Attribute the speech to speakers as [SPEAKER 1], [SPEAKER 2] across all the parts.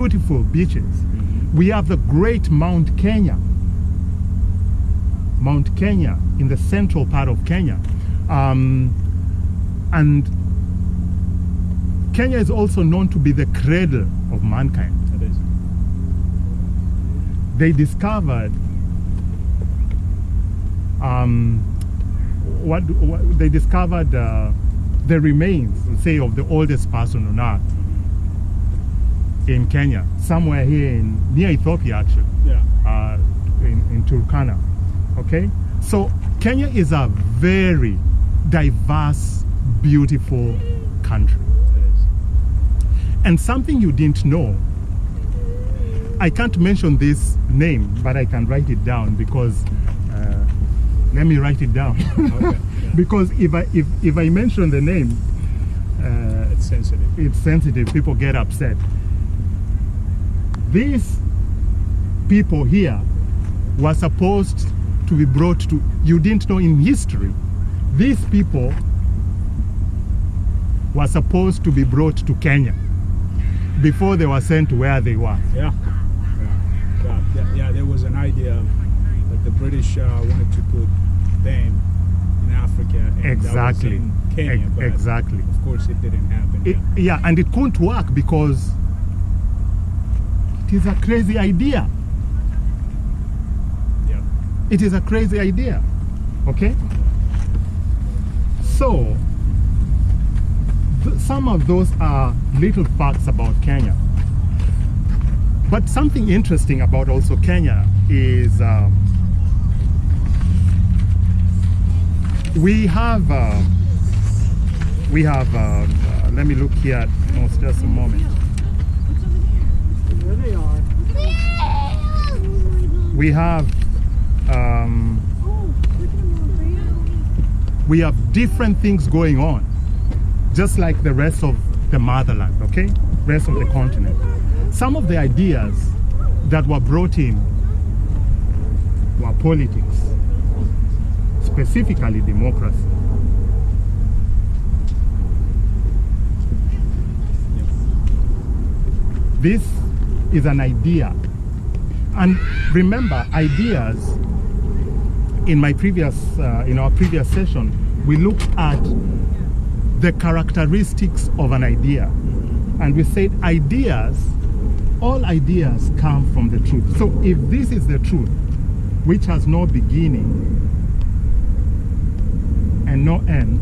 [SPEAKER 1] beautiful beaches. We have the great Mount Kenya. Mount Kenya in the central part of Kenya. And Kenya is also known to be the cradle of mankind.
[SPEAKER 2] It is.
[SPEAKER 1] They discovered they discovered the remains, say, of the oldest person on earth in Kenya, somewhere here near Ethiopia, actually.
[SPEAKER 2] Yeah.
[SPEAKER 1] In Turkana. Okay, so Kenya is a very diverse, beautiful country.
[SPEAKER 2] It is.
[SPEAKER 1] And something you didn't know, I can't mention this name, but I can write it down because let me write it down.
[SPEAKER 2] Okay. Yeah.
[SPEAKER 1] Because if I mention the name,
[SPEAKER 2] It's sensitive.
[SPEAKER 1] it's sensitive. People get upset. These people here were supposed to be brought to, you didn't know in history, these people were supposed to be brought to Kenya before they were sent to where they were.
[SPEAKER 2] Yeah. Yeah. There was an idea that the British wanted to put them in Africa. And
[SPEAKER 1] Exactly.
[SPEAKER 2] That was in Kenya, but
[SPEAKER 1] Exactly.
[SPEAKER 2] of course it didn't happen.
[SPEAKER 1] Yeah, and it couldn't work because it is a crazy idea.
[SPEAKER 2] Yeah.
[SPEAKER 1] It is a crazy idea. Okay? So, some of those are little facts about Kenya. But something interesting about also Kenya is we have let me look here. No, just a moment.
[SPEAKER 3] There they are.
[SPEAKER 1] We have different things going on, just like the rest of the motherland, okay? Rest of the continent. Some of the ideas that were brought in were politics, specifically democracy. This is an idea. And remember, ideas, in our previous session, we looked at the characteristics of an idea. And we said all ideas come from the truth. So if this is the truth, which has no beginning and no end,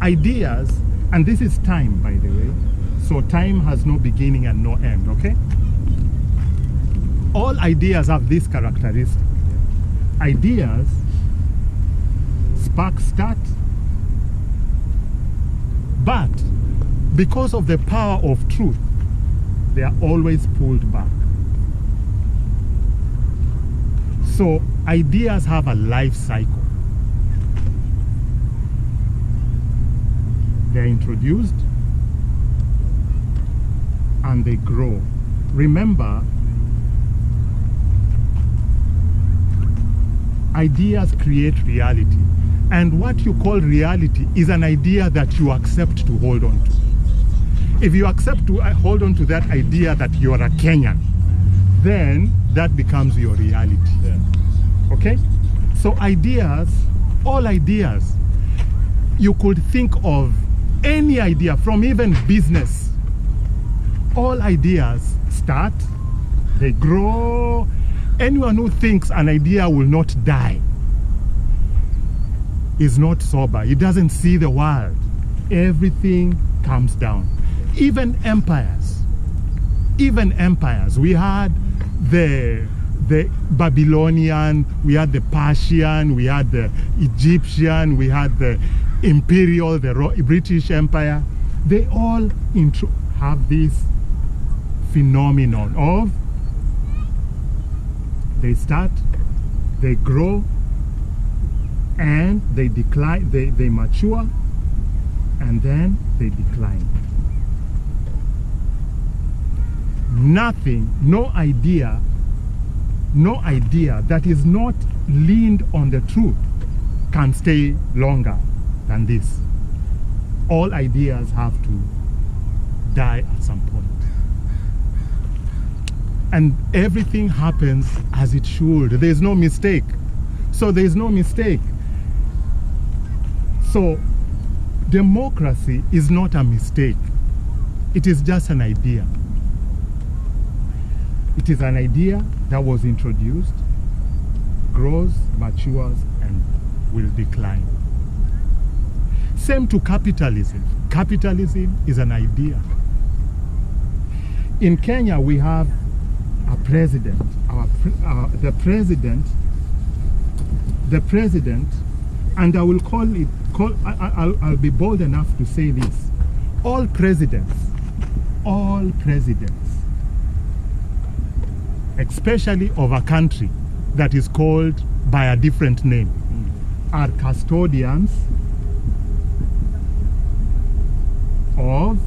[SPEAKER 1] ideas, and this is time, by the way, so time has no beginning and no end, okay? All ideas have this characteristic. Ideas start, but because of the power of truth, they are always pulled back. So ideas have a life cycle. They're introduced and they grow. Remember, ideas create reality. And what you call reality is an idea that you accept to hold on to. If you accept to hold on to that idea that you are a Kenyan, then that becomes your reality.
[SPEAKER 2] Yeah.
[SPEAKER 1] Okay? So ideas, all ideas, you could think of any idea, from even business. All ideas start, they grow. Anyone who thinks an idea will not die is not sober. He doesn't see the world. Everything comes down. Even empires. We had the Babylonian, we had the Persian, we had the Egyptian, we had the imperial, the British Empire. They all have this phenomenon of they start, they grow, and they decline, they mature, and then they decline. Nothing, no idea that is not leaned on the truth can stay longer than this. All ideas have to die at some point. And everything happens as it should. There's no mistake. So there's no mistake. So democracy is not a mistake. It is just an idea. It is an idea that was introduced, grows, matures, and will decline. Same to capitalism. Capitalism is an idea. In Kenya, we have a president. The president, and I will I'll be bold enough to say this. All presidents, especially of a country that is called by a different name, are custodians of,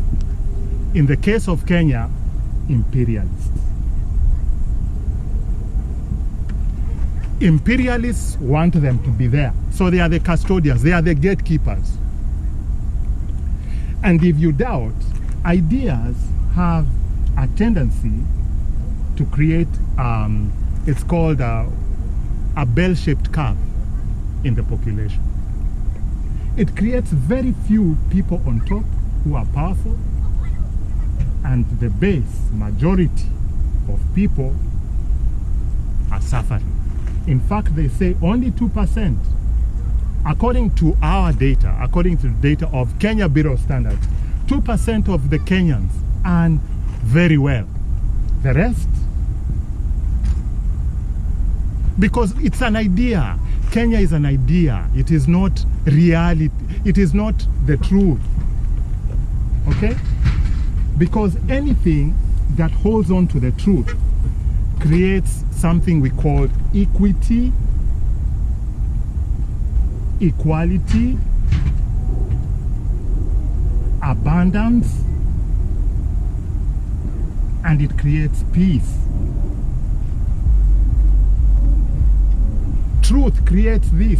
[SPEAKER 1] in the case of Kenya, imperialists. Imperialists want them to be there. So they are the custodians, they are the gatekeepers. And if you doubt, ideas have a tendency to create, it's called a bell-shaped curve in the population. It creates very few people on top who are powerful, and the base majority of people are suffering. In fact, they say only 2%, according to our data, according to the data of Kenya Bureau of Standards, 2% of the Kenyans earn very well. The rest, because it's an idea. Kenya is an idea. It is not reality. It is not the truth. Okay? Because anything that holds on to the truth creates something we call equity, equality, abundance, and it creates peace. Truth creates this.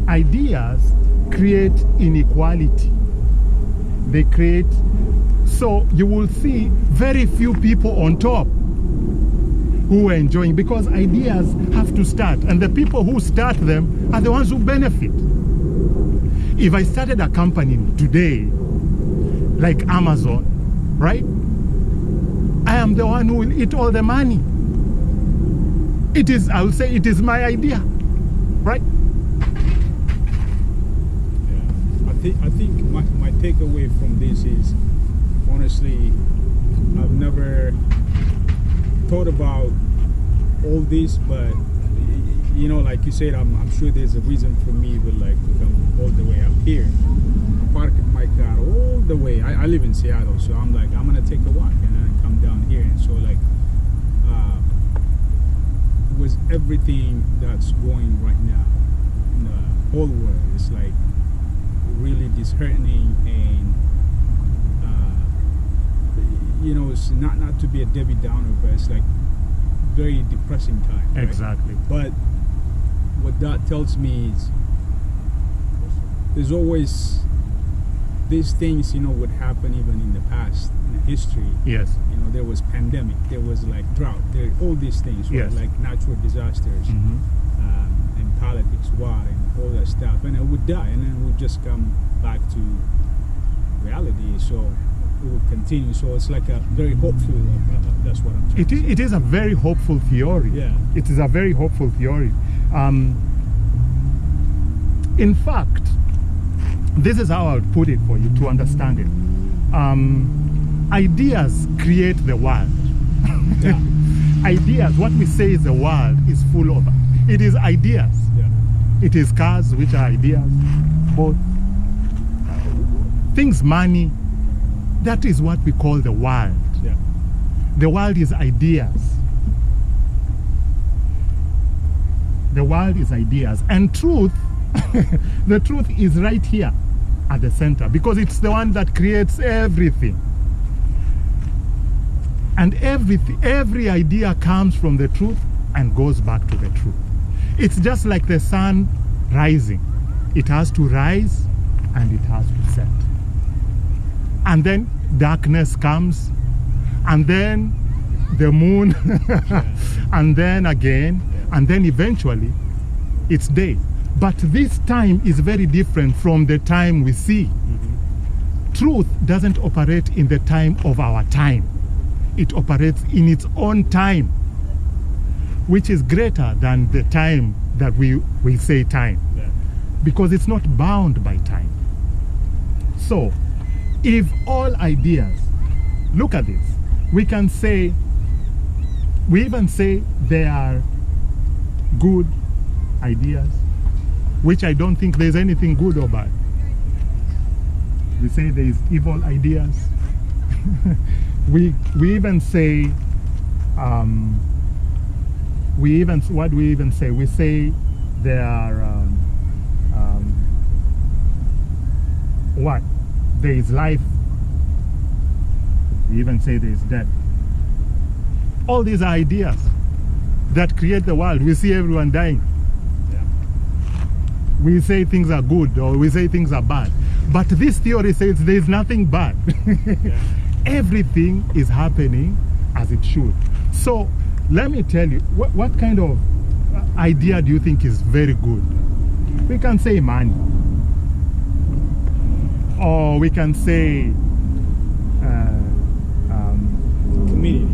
[SPEAKER 1] Ideas create inequality. They create, so you will see very few people on top who are enjoying, because ideas have to start, and the people who start them are the ones who benefit. If I started a company today, like Amazon, right? I am the one who will eat all the money. It is, I will say, it is my idea, right?
[SPEAKER 2] Yeah. I think my takeaway from this is, honestly, I've never thought about all this, but you know, like you said, I'm sure there's a reason for me to like come all the way up here. I parked my car all the way. I live in Seattle, so I'm like, I'm gonna take a walk and then come down here. And so like, with everything that's going right now in the whole world, it's like really disheartening, and you know, it's not to be a Debbie Downer, but it's like very depressing time. Right?
[SPEAKER 1] Exactly.
[SPEAKER 2] But what that tells me is there's always these things, you know, would happen even in the past, in history.
[SPEAKER 1] Yes.
[SPEAKER 2] You know, there was pandemic, there was like drought, there all these things,
[SPEAKER 1] yes,
[SPEAKER 2] like natural disasters, and politics, war, and all that stuff, and it would die, and then it would just come back to reality. So it would continue. So it's like a very hopeful. That's what I'm trying to say.
[SPEAKER 1] It is a very hopeful theory.
[SPEAKER 2] Yeah.
[SPEAKER 1] It is a very hopeful theory. In fact, this is how I would put it for you to understand it. Ideas create the world.
[SPEAKER 2] Yeah.
[SPEAKER 1] Ideas, what we say is the world is full of. It is ideas.
[SPEAKER 2] Yeah.
[SPEAKER 1] It is cars, which are ideas. Both things, money. That is what we call the world.
[SPEAKER 2] Yeah.
[SPEAKER 1] The world is ideas. The world is ideas. And truth, the truth is right here at the center, because it's the one that creates everything. And every idea comes from the truth and goes back to the truth. It's just like the sun rising. It has to rise and it has to set. And then darkness comes, and then the moon,
[SPEAKER 2] Yeah.
[SPEAKER 1] and then again, and then eventually it's day. But this time is very different from the time we see. Truth doesn't operate in the time of our time. It operates in its own time, which is greater than the time that we say time,
[SPEAKER 2] Yeah.
[SPEAKER 1] because it's not bound by time. So, if all ideas, look at this, we even say they are good ideas, which I don't think there's anything good or bad. We say there is evil ideas. we even say, what do we even say? We say there are, what? There is life. We even say there is death. All these are ideas that create the world. We see everyone dying.
[SPEAKER 2] Yeah.
[SPEAKER 1] We say things are good or we say things are bad. But this theory says there is nothing bad.
[SPEAKER 2] Yeah.
[SPEAKER 1] Everything is happening as it should. So let me tell you, what kind of idea do you think is very good? We can say money. Or we can say
[SPEAKER 2] Community.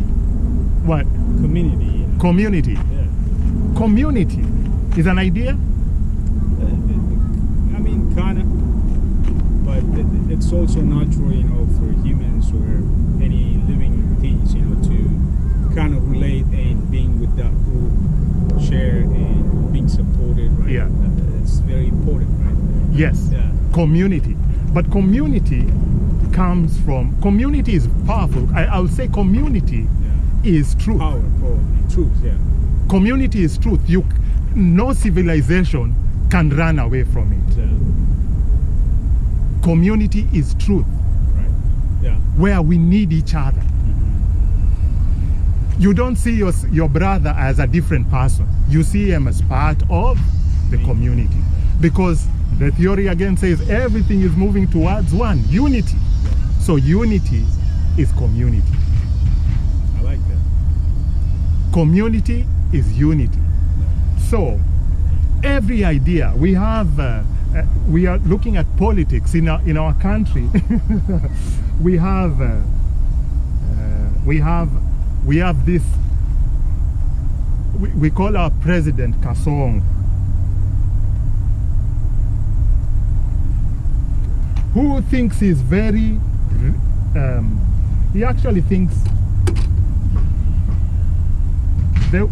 [SPEAKER 1] what?
[SPEAKER 2] Community. Yeah.
[SPEAKER 1] Community.
[SPEAKER 2] Yeah.
[SPEAKER 1] Community is an idea?
[SPEAKER 2] I mean, kind of, but it's also natural, for humans or any living things, to kind of relate and being with that group, share and being supported, right?
[SPEAKER 1] Yeah.
[SPEAKER 2] It's very important, right?
[SPEAKER 1] Yes.
[SPEAKER 2] Yeah.
[SPEAKER 1] Community. But community comes from, community is powerful. I would say community is truth.
[SPEAKER 2] Power, probably. Truth, yeah.
[SPEAKER 1] Community is truth. No civilization can run away from it.
[SPEAKER 2] Yeah.
[SPEAKER 1] Community is truth,
[SPEAKER 2] Right. Yeah.
[SPEAKER 1] where we need each other. You don't see your brother as a different person. You see him as part of the community. Because the theory again says everything is moving towards one, unity. So unity is community.
[SPEAKER 2] I like that.
[SPEAKER 1] Community is unity. So every idea we have, we are looking at politics in our country. we have this. We call our president Kasong, who thinks he's very. He actually thinks the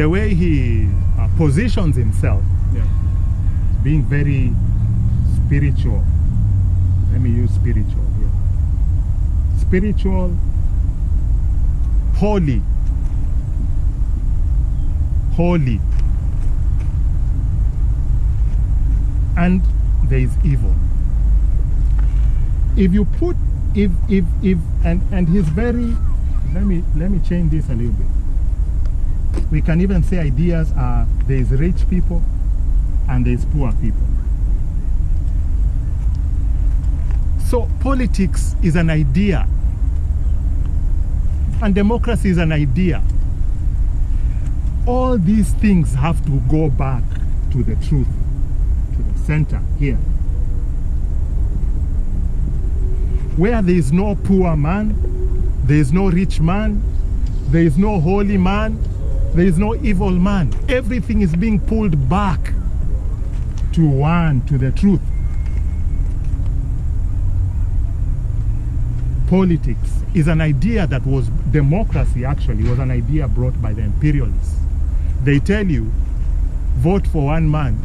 [SPEAKER 1] way he positions himself,
[SPEAKER 2] Yeah.
[SPEAKER 1] being very spiritual. Let me use spiritual here. Spiritual, holy. And there is evil. If you put and he's very, let me change this a little bit. We can even say ideas are there is rich people and there is poor people. So politics is an idea and democracy is an idea. All these things have to go back to the truth, to the center here. Where there is no poor man, there is no rich man, there is no holy man, there is no evil man. Everything is being pulled back to one, to the truth. Politics is an idea that was, democracy actually was an idea brought by the imperialists. They tell you, vote for one man,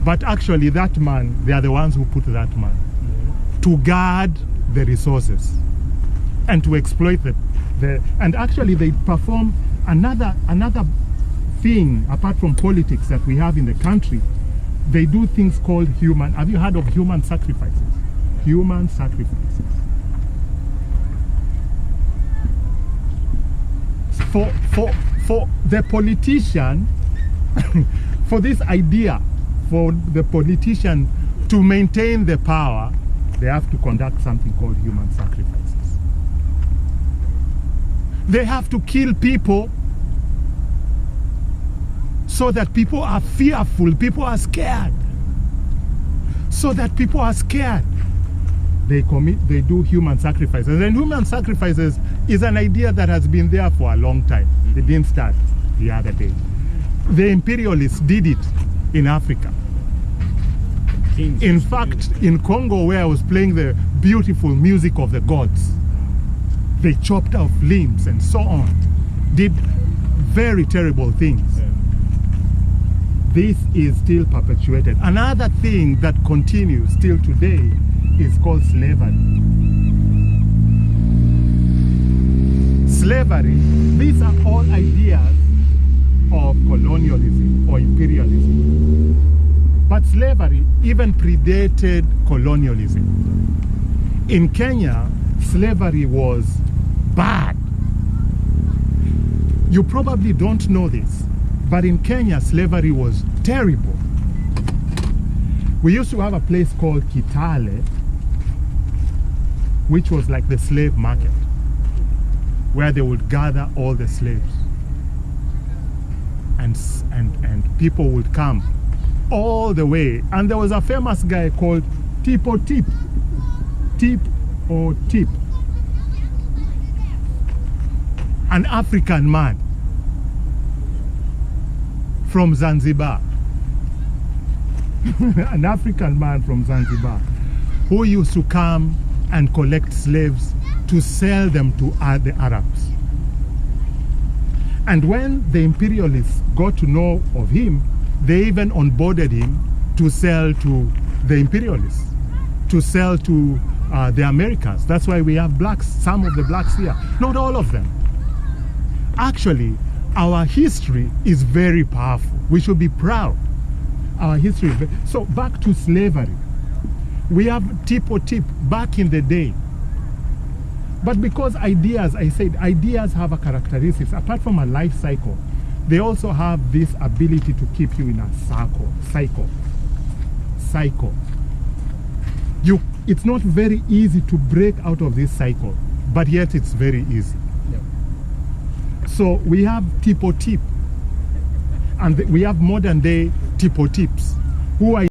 [SPEAKER 1] but actually that man, they are the ones who put that man to guard the resources and to exploit and actually they perform another thing apart from politics that we have in the country. They do things called have you heard of human sacrifices? Human sacrifices. For the politician, for this idea, for the politician to maintain the power, they have to conduct something called human sacrifices. They have to kill people so that people are fearful, people are scared. So that people are scared. They do human sacrifices. And human sacrifices is an idea that has been there for a long time. It didn't start the other day. The imperialists did it in Africa. In fact, in Congo, where I was playing the beautiful music of the gods, they chopped off limbs and so on, did very terrible things. This is still perpetuated. Another thing that continues still today is called slavery. Slavery, these are all ideas of colonialism or imperialism. But slavery even predated colonialism. In Kenya, slavery was bad. You probably don't know this, but in Kenya, slavery was terrible. We used to have a place called Kitale, which was like the slave market, where they would gather all the slaves. And people would come all the way. And there was a famous guy called Tip or Tip. Tip or Tip. An African man from Zanzibar. An African man from Zanzibar who used to come and collect slaves to sell them to the Arabs. And when the imperialists got to know of him, they even onboarded him to sell to the imperialists, to sell to the Americans. That's why we have blacks, some of the blacks here, not all of them. Actually, our history is very powerful. We should be proud. Our history is very... So back to slavery. We have tip or tip back in the day. But because ideas, I said, ideas have a characteristics. Apart from a life cycle, they also have this ability to keep you in a cycle. It's not very easy to break out of this cycle, but yet it's very easy. Yeah. So we have tip or tip, and we have modern day tip or tips who are